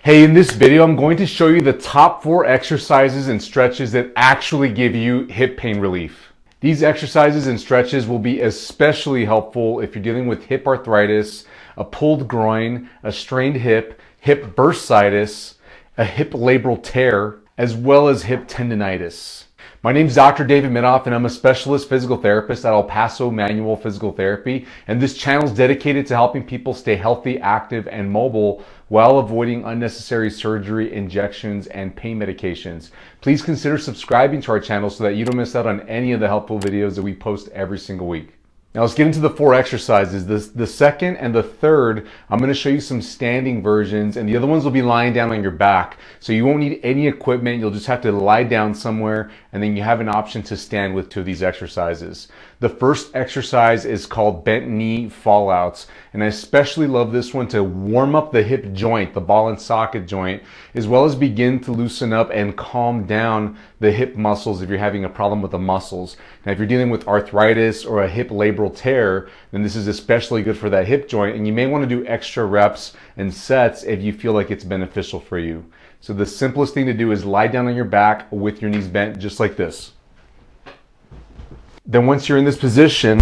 Hey, in this video, I'm going to show you the top 4 exercises and stretches that actually give you hip pain relief. These exercises and stretches will be especially helpful if you're dealing with hip arthritis, a pulled groin, a strained hip, hip bursitis, a hip labral tear, as well as hip tendonitis. My name is Dr. David Minoff, and I'm a specialist physical therapist at Paso Manual Physical Therapy, and this channel is dedicated to helping people stay healthy, active, and mobile while avoiding unnecessary surgery, injections, and pain medications. Please consider subscribing to our channel so that you don't miss out on any of the helpful videos that we post every single week. Now let's get into the 4 exercises. The second and the third, I'm going to show you some standing versions, and the other ones will be lying down on your back. So you won't need any equipment. You'll just have to lie down somewhere, and then you have an option to stand with 2 of these exercises. The first exercise is called bent knee fallouts, and I especially love this one to warm up the hip joint, the ball and socket joint, as well as begin to loosen up and calm down the hip muscles if you're having a problem with the muscles. Now, if you're dealing with arthritis or a hip labral tear, then this is especially good for that hip joint, and you may want to do extra reps and sets if you feel like it's beneficial for you. So the simplest thing to do is lie down on your back with your knees bent just like this. Then once you're in this position,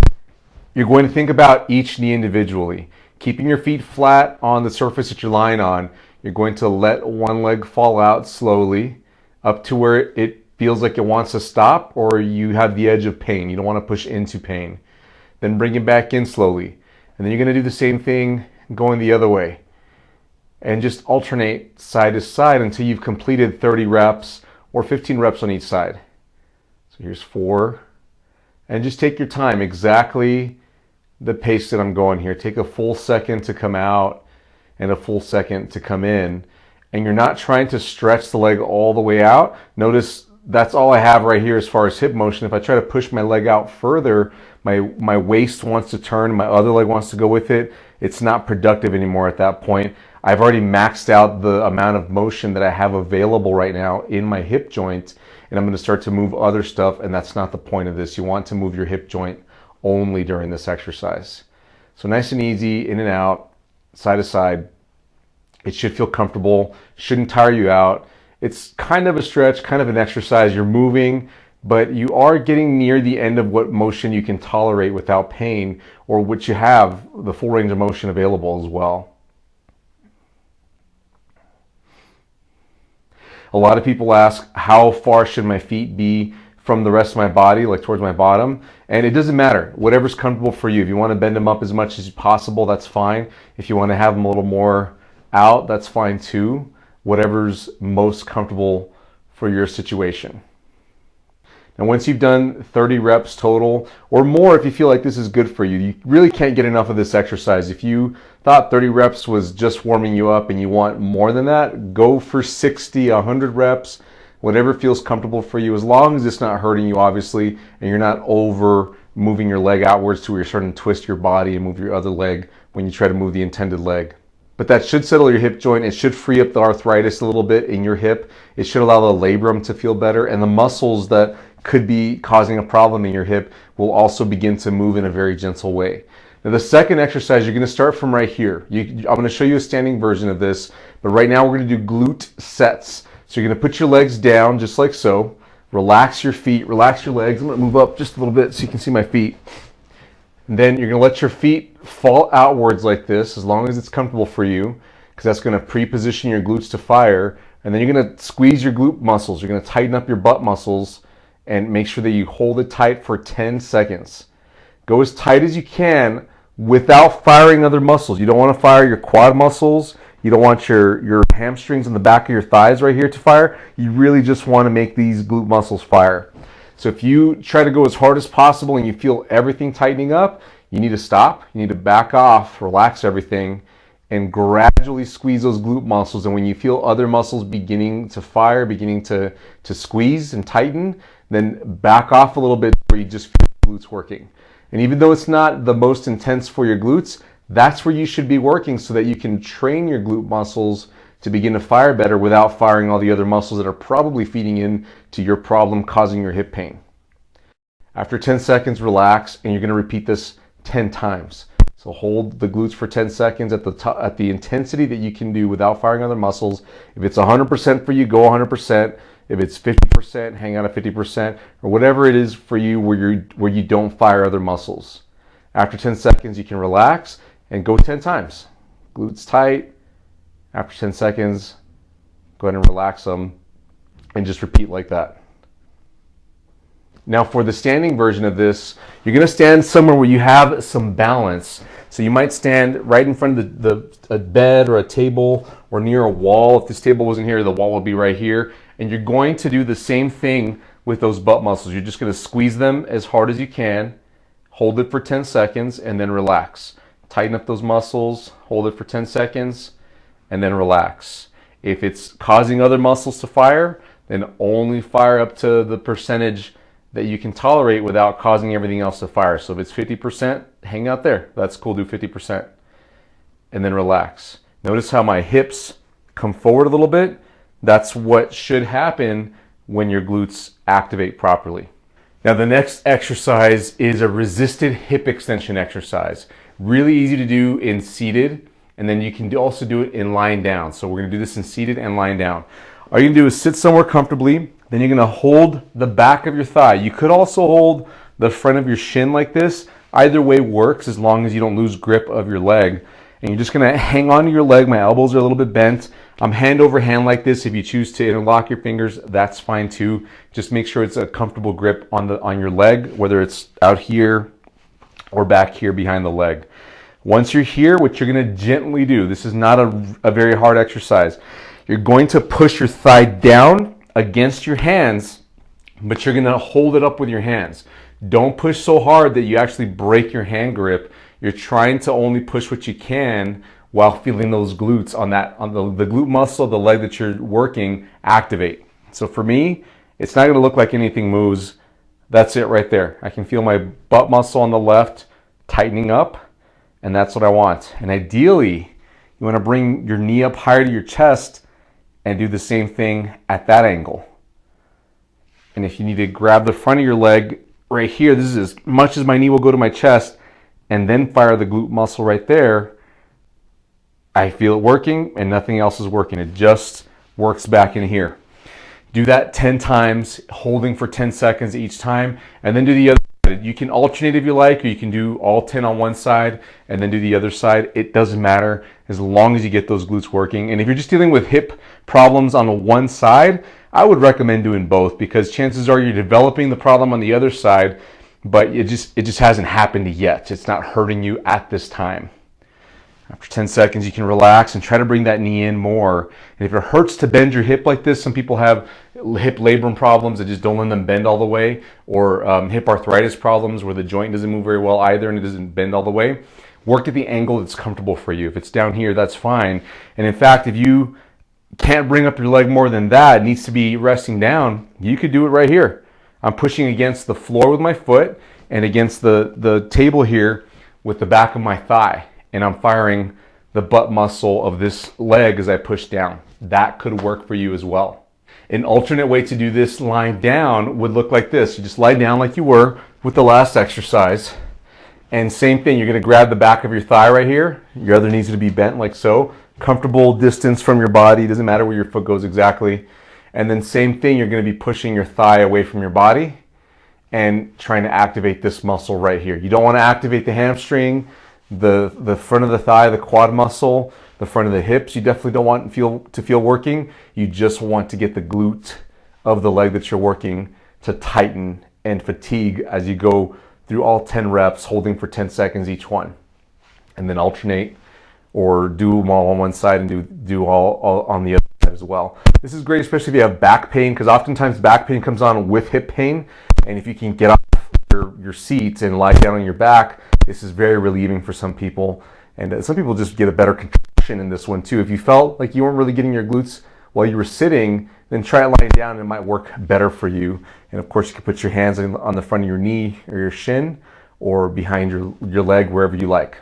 you're going to think about each knee individually. Keeping your feet flat on the surface that you're lying on, you're going to let one leg fall out slowly up to where it feels like it wants to stop, or you have the edge of pain. You don't want to push into pain. Then bring it back in slowly. And then you're going to do the same thing going the other way. And just alternate side to side until you've completed 30 reps or 15 reps on each side. So here's 4. And just take your time, exactly the pace that I'm going here. Take a full second to come out and a full second to come in. And you're not trying to stretch the leg all the way out. Notice that's all I have right here as far as hip motion. If I try to push my leg out further, my waist wants to turn, my other leg wants to go with it. It's not productive anymore at that point. I've already maxed out the amount of motion that I have available right now in my hip joint, and I'm going to start to move other stuff, and that's not the point of this. You want to move your hip joint only during this exercise. So nice and easy, in and out, side to side. It should feel comfortable, shouldn't tire you out. It's kind of a stretch, kind of an exercise. You're moving, but you are getting near the end of what motion you can tolerate without pain, or what you have the full range of motion available as well. A lot of people ask, how far should my feet be from the rest of my body, like towards my bottom? And it doesn't matter, whatever's comfortable for you. If you want to bend them up as much as possible, that's fine. If you want to have them a little more out, that's fine too. Whatever's most comfortable for your situation. And once you've done 30 reps total, or more if you feel like this is good for you, you really can't get enough of this exercise. If you thought 30 reps was just warming you up and you want more than that, go for 60, 100 reps, whatever feels comfortable for you, as long as it's not hurting you, obviously, and you're not over moving your leg outwards to where you're starting to twist your body and move your other leg when you try to move the intended leg. But that should settle your hip joint. It should free up the arthritis a little bit in your hip. It should allow the labrum to feel better, and the muscles that could be causing a problem in your hip will also begin to move in a very gentle way. Now the second exercise, you're going to start from right here. I'm going to show you a standing version of this, but right now we're going to do glute sets. So you're going to put your legs down just like so. Relax your feet, relax your legs. I'm going to move up just a little bit so you can see my feet. And then you're going to let your feet fall outwards like this, as long as it's comfortable for you, because that's going to pre-position your glutes to fire. And then you're going to squeeze your glute muscles. You're going to tighten up your butt muscles and make sure that you hold it tight for 10 seconds. Go as tight as you can without firing other muscles. You don't want to fire your quad muscles. You don't want your hamstrings in the back of your thighs right here to fire. You really just want to make these glute muscles fire. So if you try to go as hard as possible and you feel everything tightening up, you need to stop. You need to back off, relax everything, and gradually squeeze those glute muscles. And when you feel other muscles beginning to fire, beginning to squeeze and tighten, then back off a little bit where you just feel your glutes working. And even though it's not the most intense for your glutes, that's where you should be working so that you can train your glute muscles to begin to fire better without firing all the other muscles that are probably feeding in to your problem, causing your hip pain. After 10 seconds, relax, and you're going to repeat this 10 times. So So hold the glutes for 10 seconds at the intensity that you can do without firing other muscles. If it's 100% for you, go 100%. If it's 50%, hang out at 50%, or whatever it is for you where you don't fire other muscles. After 10 seconds, you can relax and go 10 times. Glutes tight. After 10 seconds, go ahead and relax them and just repeat like that. Now for the standing version of this, you're going to stand somewhere where you have some balance. So you might stand right in front of a bed or a table or near a wall. If this table wasn't here, the wall would be right here. And you're going to do the same thing with those butt muscles. You're just going to squeeze them as hard as you can, hold it for 10 seconds, and then relax. Tighten up those muscles, hold it for 10 seconds, and then relax. If it's causing other muscles to fire, then only fire up to the percentage that you can tolerate without causing everything else to fire. So if it's 50%, hang out there. That's cool, do 50%. And then relax. Notice how my hips come forward a little bit. That's what should happen when your glutes activate properly. Now the next exercise is a resisted hip extension exercise. Really easy to do in seated, and then you can also do it in lying down. So we're gonna do this in seated and lying down. All you're gonna do is sit somewhere comfortably, then you're gonna hold the back of your thigh. You could also hold the front of your shin like this. Either way works as long as you don't lose grip of your leg. And you're just gonna hang on to your leg. My elbows are a little bit bent. I'm hand over hand like this. If you choose to interlock your fingers, that's fine too. Just make sure it's a comfortable grip on your leg, whether it's out here or back here behind the leg. Once you're here, what you're gonna gently do, this is not a very hard exercise. You're going to push your thigh down against your hands, but you're gonna hold it up with your hands. Don't push so hard that you actually break your hand grip. You're trying to only push what you can while feeling those glutes on the glute muscle of the leg that you're working activate. So for me, it's not gonna look like anything moves. That's it right there. I can feel my butt muscle on the left tightening up, and that's what I want. And ideally, you wanna bring your knee up higher to your chest and do the same thing at that angle. And if you need to grab the front of your leg right here, this is as much as my knee will go to my chest, and then fire the glute muscle right there. I feel it working and nothing else is working. It just works back in here. Do that 10 times, holding for 10 seconds each time, and then do the other side. You can alternate if you like, or you can do all 10 on one side and then do the other side. It doesn't matter as long as you get those glutes working. And if you're just dealing with hip problems on one side, I would recommend doing both, because chances are you're developing the problem on the other side, but it just hasn't happened yet. It's not hurting you at this time. After 10 seconds, you can relax and try to bring that knee in more. And if it hurts to bend your hip like this, some people have hip labrum problems that just don't let them bend all the way, or hip arthritis problems where the joint doesn't move very well either and it doesn't bend all the way. Work at the angle that's comfortable for you. If it's down here, that's fine. And in fact, if you can't bring up your leg more than that, it needs to be resting down, you could do it right here. I'm pushing against the floor with my foot and against the table here with the back of my thigh. And I'm firing the butt muscle of this leg as I push down. That could work for you as well. An alternate way to do this lying down would look like this. You just lie down like you were with the last exercise. And same thing, you're gonna grab the back of your thigh right here. Your other knee's gonna be bent like so. Comfortable distance from your body, doesn't matter where your foot goes exactly. And then same thing, you're gonna be pushing your thigh away from your body and trying to activate this muscle right here. You don't wanna activate the hamstring, the front of the thigh, the quad muscle, the front of the hips. You definitely don't want to feel working. You just want to get the glute of the leg that you're working to tighten and fatigue as you go through all 10 reps, holding for 10 seconds each one. And then alternate or do them all on one side and do all on the other side as well. This is great, especially if you have back pain, because oftentimes back pain comes on with hip pain. And if you can get off your seat and lie down on your back, this is very relieving for some people. And some people just get a better contraction in this one too. If you felt like you weren't really getting your glutes while you were sitting, then try it lying down and it might work better for you. And of course you can put your hands on the front of your knee or your shin or behind your leg, wherever you like.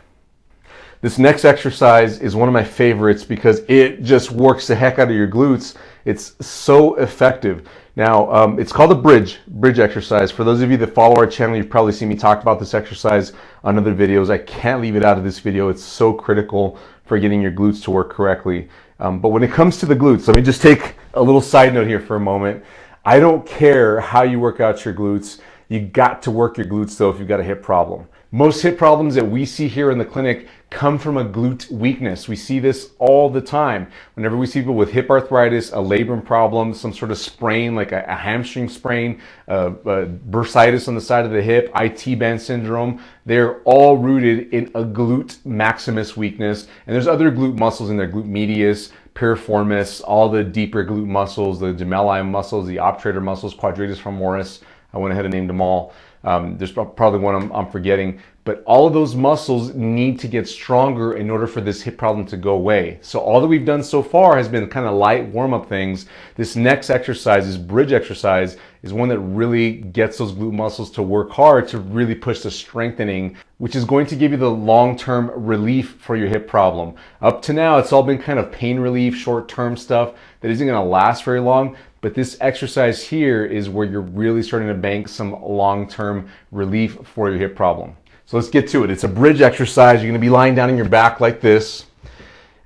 This next exercise is one of my favorites because it just works the heck out of your glutes It's so effective. Now, it's called a bridge exercise. For those of you that follow our channel, you've probably seen me talk about this exercise on other videos. I can't leave it out of this video. It's so critical for getting your glutes to work correctly. But when it comes to the glutes, let me just take a little side note here for a moment. I don't care how you work out your glutes. You got to work your glutes though if you've got a hip problem. Most hip problems that we see here in the clinic come from a glute weakness. We see this all the time. Whenever we see people with hip arthritis, a labrum problem, some sort of sprain like a hamstring sprain, bursitis on the side of the hip, IT band syndrome, they're all rooted in a glute maximus weakness. And there's other glute muscles in there, glute medius, piriformis, all the deeper glute muscles, the gemelli muscles, the obturator muscles, quadratus femoris. I went ahead and named them all. There's probably one I'm forgetting, but all of those muscles need to get stronger in order for this hip problem to go away. So all that we've done so far has been kind of light warm-up things. This next exercise, this bridge exercise, is one that really gets those glute muscles to work hard to really push the strengthening, which is going to give you the long-term relief for your hip problem. Up to now, it's all been kind of pain relief, short-term stuff that isn't going to last very long. But this exercise here is where you're really starting to bank some long-term relief for your hip problem. So let's get to it. It's a bridge exercise. You're going to be lying down on your back like this.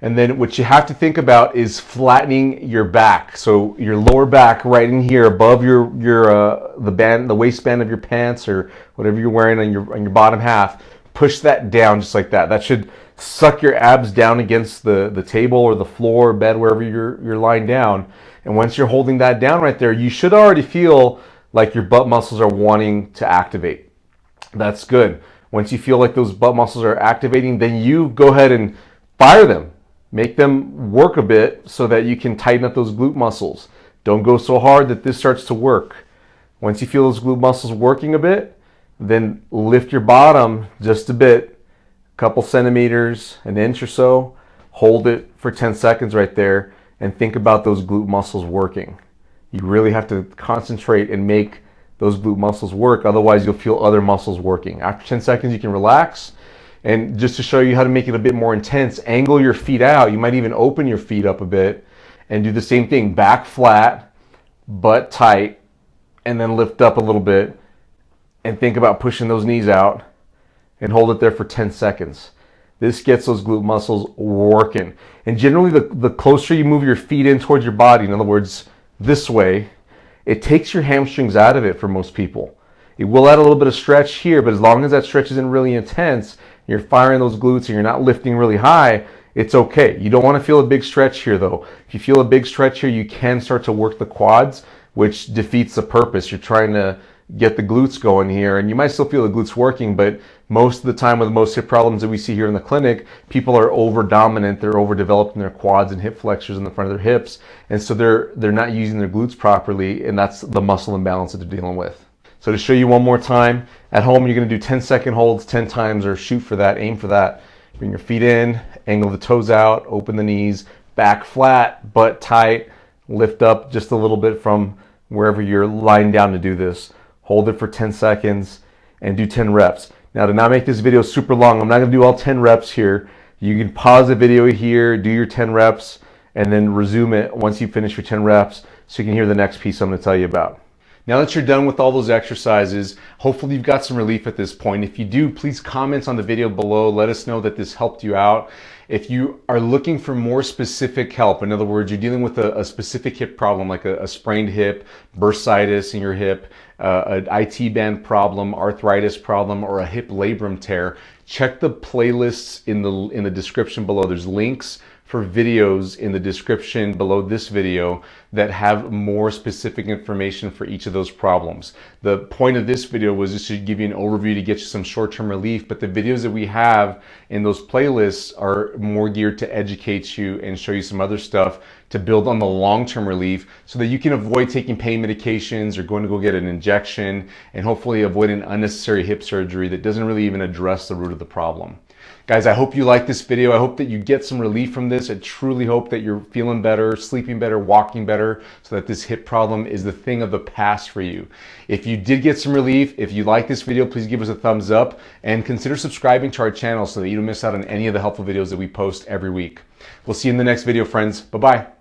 And then what you have to think about is flattening your back. So your lower back right in here above the waistband of your pants or whatever you're wearing on your bottom half. Push that down just like that. That should suck your abs down against the table or the floor or bed, wherever you're lying down. And once you're holding that down right there, you should already feel like your butt muscles are wanting to activate. That's good. Once you feel like those butt muscles are activating, then you go ahead and fire them. Make them work a bit so that you can tighten up those glute muscles. Don't go so hard that this starts to work. Once you feel those glute muscles working a bit, then lift your bottom just a bit, a couple centimeters, an inch or so. Hold it for 10 seconds right there. And think about those glute muscles working. You really have to concentrate and make those glute muscles work, otherwise you'll feel other muscles working. After 10 seconds you can relax, and just to show you how to make it a bit more intense, angle your feet out. You might even open your feet up a bit and do the same thing. Back flat, butt tight, and then lift up a little bit and think about pushing those knees out and hold it there for 10 seconds. This gets those glute muscles working. And generally, the closer you move your feet in towards your body, in other words, this way, it takes your hamstrings out of it for most people. It will add a little bit of stretch here, but as long as that stretch isn't really intense, you're firing those glutes and you're not lifting really high, it's okay. You don't want to feel a big stretch here though. If you feel a big stretch here, you can start to work the quads, which defeats the purpose. You're trying to get the glutes going here, and you might still feel the glutes working, but most of the time with most hip problems that we see here in the clinic, people are over dominant. They're overdeveloped in their quads and hip flexors in the front of their hips, and so they're not using their glutes properly, and that's the muscle imbalance that they're dealing with. So to show you one more time, at home you're going to do 10-second holds 10 times, or shoot for that, aim for that. Bring your feet in, angle the toes out, open the knees, back flat, butt tight, lift up just a little bit from wherever you're lying down to do this. Hold it for 10 seconds and do 10 reps. Now, to not make this video super long, I'm not going to do all 10 reps here. You can pause the video here, do your 10 reps, and then resume it once you finish your 10 reps so you can hear the next piece I'm going to tell you about. Now that you're done with all those exercises, hopefully you've got some relief at this point. If you do, please comment on the video below. Let us know that this helped you out. If you are looking for more specific help, in other words, you're dealing with a specific hip problem like a sprained hip, bursitis in your hip, an IT band problem, arthritis problem, or a hip labrum tear, check the playlists in the description below. There's links for videos in the description below this video that have more specific information for each of those problems. The point of this video was just to give you an overview to get you some short-term relief, but the videos that we have in those playlists are more geared to educate you and show you some other stuff to build on the long-term relief so that you can avoid taking pain medications or going to go get an injection and hopefully avoid an unnecessary hip surgery that doesn't really even address the root of the problem. Guys, I hope you like this video. I hope that you get some relief from this. I truly hope that you're feeling better, sleeping better, walking better, so that this hip problem is the thing of the past for you. If you did get some relief, if you like this video, please give us a thumbs up and consider subscribing to our channel so that you don't miss out on any of the helpful videos that we post every week. We'll see you in the next video, friends. Bye-bye.